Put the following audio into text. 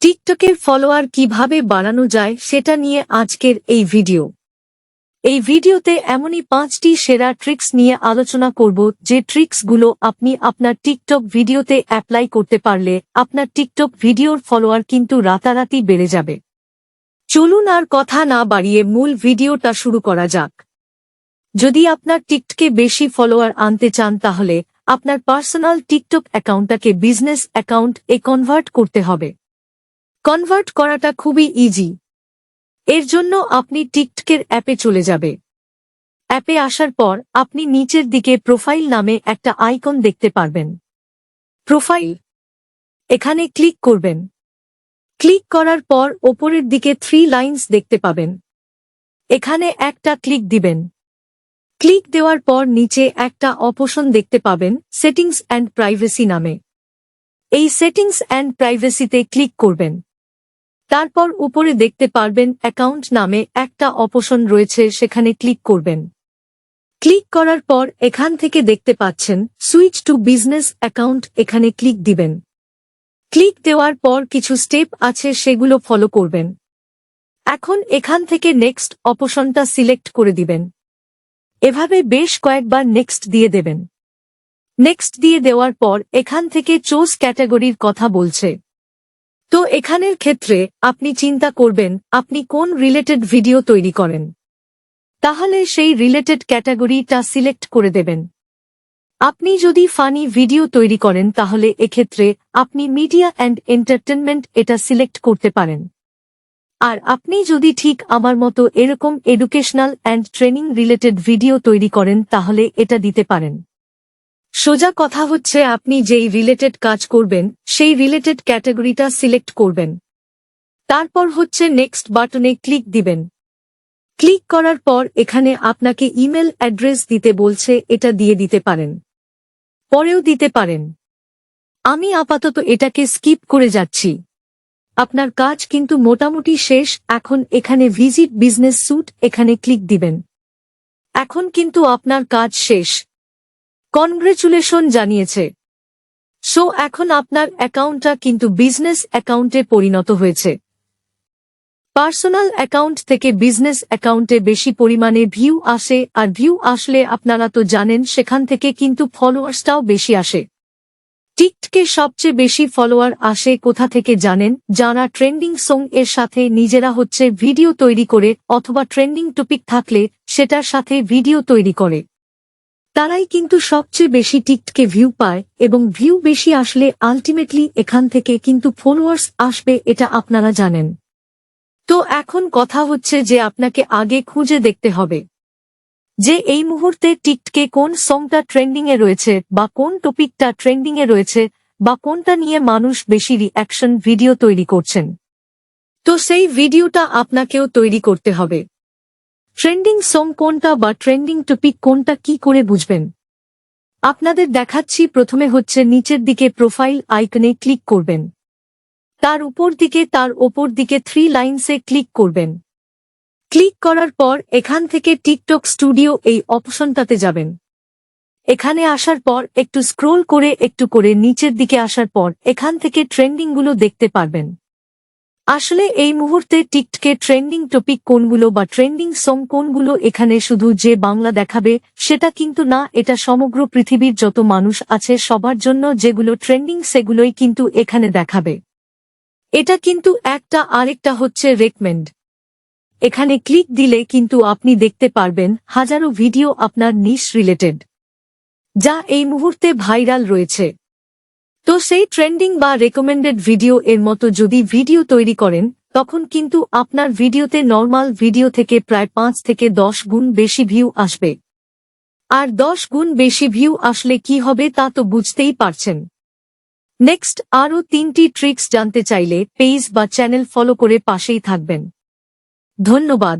টিকটকের ফলোয়ার কিভাবে বাড়ানো যায় সেটা নিয়ে আজকের এই ভিডিও। এই ভিডিওতে এমনই 5টি সেরা ট্রিক্স নিয়ে আলোচনা করব, যে ট্রিক্সগুলো আপনি আপনার টিকটক ভিডিওতে অ্যাপ্লাই করতে পারলে আপনার টিকটক ভিডিওর ফলোয়ার কিন্তু রাতারাতি বেড়ে যাবে। চলুন আর কথা না বাড়িয়ে মূল ভিডিওটা শুরু করা যাক। যদি আপনার টিকটকে বেশি ফলোয়ার আনতে চান, তাহলে আপনার পার্সোনাল টিকটক অ্যাকাউন্টটাকে বিজনেস অ্যাকাউন্টে কনভার্ট করতে হবে। কনভার্ট করাটা খুবই ইজি। এর জন্য আপনি টিকটকের অ্যাপে চলে যাবে। অ্যাপে আসার পর আপনি নিচের দিকে প্রোফাইল নামে একটা আইকন দেখতে পারবেন। প্রোফাইল, এখানে ক্লিক করবেন। ক্লিক করার পর ওপরের দিকে 3 লাইনস দেখতে পাবেন। এখানে একটা ক্লিক দিবেন। ক্লিক দেওয়ার পর নিচে একটা অপশন দেখতে পাবেন সেটিংস অ্যান্ড প্রাইভেসি নামে। এই সেটিংস অ্যান্ড প্রাইভেসিতে ক্লিক করবেন। তারপর উপরে দেখতে পারবেন অ্যাকাউন্ট নামে একটা অপশন রয়েছে, সেখানে ক্লিক করবেন। ক্লিক করার পর এখান থেকে দেখতে পাচ্ছেন সুইচ টু বিজনেস অ্যাকাউন্ট, এখানে ক্লিক দিবেন। ক্লিক দেওয়ার পর কিছু স্টেপ আছে, সেগুলো ফলো করবেন। এখন এখান থেকে নেক্সট অপশনটা সিলেক্ট করে দিবেন। এভাবে বেশ কয়েকবার নেক্সট দিয়ে দেবেন। নেক্সট দিয়ে দেওয়ার পর এখান থেকে চুজ ক্যাটাগরির কথা বলছে। তো এখানের ক্ষেত্রে আপনি চিন্তা করবেন আপনি কোন রিলেটেড ভিডিও তৈরি করেন, তাহলে সেই রিলেটেড ক্যাটাগরিটা সিলেক্ট করে দেবেন। আপনি যদি ফানি ভিডিও তৈরি করেন, তাহলে এক্ষেত্রে আপনি মিডিয়া অ্যান্ড এন্টারটেনমেন্ট এটা সিলেক্ট করতে পারেন। আর আপনি যদি ঠিক আমার মতো এরকম educational and training related video তৈরি করেন, তাহলে এটা দিতে পারেন। সোজা কথা হচ্ছে আপনি যেই রিলেটেড কাজ করবেন সেই রিলেটেড ক্যাটাগরিটা সিলেক্ট করবেন। তারপর হচ্ছে নেক্সট বাটনে ক্লিক দিবেন। ক্লিক করার পর এখানে আপনাকে ইমেল অ্যাড্রেস দিতে বলছে, এটা দিয়ে দিতে পারেন, পরেও দিতে পারেন। আমি আপাতত এটাকে স্কিপ করে যাচ্ছি। আপনার কাজ কিন্তু মোটামুটি শেষ। এখন এখানে ভিজিট বিজনেস স্যুট, এখানে ক্লিক দিবেন। এখন কিন্তু আপনার কাজ শেষ। কনগ্রেচুলেশন জানিয়েছে। সো এখন আপনার অ্যাকাউন্টটা কিন্তু বিজনেস অ্যাকাউন্টে পরিণত হয়েছে। পার্সোনাল অ্যাকাউন্ট থেকে বিজনেস অ্যাকাউন্টে বেশি পরিমাণে ভিউ আসে, আর ভিউ আসলে আপনারা তো জানেন সেখান থেকে কিন্তু ফলোয়ার্সটাও বেশি আসে। টিকটকে সবচেয়ে বেশি ফলোয়ার আসে কোথা থেকে জানেন? যারা ট্রেন্ডিং সং এর সাথে নিজেরা হচ্ছে ভিডিও তৈরি করে, অথবা ট্রেন্ডিং টপিক থাকলে সেটার সাথে ভিডিও তৈরি করে, তারাই কিন্তু সবচেয়ে বেশি টিকটকে ভিউ পায়। এবং ভিউ বেশি আসলে আলটিমেটলি এখান থেকে কিন্তু ফলোয়ার্স আসবে, এটা আপনারা জানেন। তো এখন কথা হচ্ছে যে আপনাকে আগে খুঁজে দেখতে হবে যে এই মুহূর্তে টিকটকে কোন সংটা ট্রেন্ডিং এ রয়েছে, বা কোন টপিকটা ট্রেন্ডিং এ রয়েছে, বা কোনটা নিয়ে মানুষ বেশি রিঅ্যাকশন ভিডিও তৈরি করছেন। তো সেই ভিডিওটা আপনাকেও তৈরি করতে হবে। ট্রেন্ডিং সং কোনটা বা ট্রেন্ডিং টপিক কোনটা কি করে বুঝবেন? আপনাদের দেখাচ্ছি। প্রথমে হচ্ছে নিচের দিকে প্রোফাইল আইকনে ক্লিক করবেন। তার ওপর দিকে 3 লাইনসে ক্লিক করবেন। ক্লিক করার পর এখান থেকে টিকটক স্টুডিও এই অপশনটাতে যাবেন। এখানে আসার পর একটু স্ক্রোল করে একটু করে নিচের দিকে আসার পর এখান থেকে ট্রেন্ডিংগুলো দেখতে পারবেন। আসলে এই মুহূর্তে টিকটকে ট্রেন্ডিং টপিক কোনগুলো বা ট্রেন্ডিং সং কোনগুলো, এখানে শুধু যে বাংলা দেখাবে সেটা কিন্তু না, এটা সমগ্র পৃথিবীর যত মানুষ আছে সবার জন্য যেগুলো ট্রেন্ডিং সেগুলোই কিন্তু এখানে দেখাবে। এটা কিন্তু একটা। আরেকটা হচ্ছে রেকমেন্ড। এখানে ক্লিক দিলে কিন্তু আপনি দেখতে পারবেন হাজারো ভিডিও আপনার নিশ রিলেটেড, যা এই মুহূর্তে ভাইরাল রয়েছে। তো সেই ট্রেন্ডিং বা রেকমেন্ডেড ভিডিও এর মতো যদি ভিডিও তৈরি করেন, তখন কিন্তু আপনার ভিডিওতে নর্মাল ভিডিও থেকে প্রায় 5 থেকে 10 গুণ বেশি ভিউ আসবে। আর 10 গুণ বেশি ভিউ আসলে কি হবে তা তো বুঝতেই পারছেন। নেক্সট আরও 3টি ট্রিক্স জানতে চাইলে পেজ বা চ্যানেল ফলো করে পাশেই থাকবেন। ধন্যবাদ।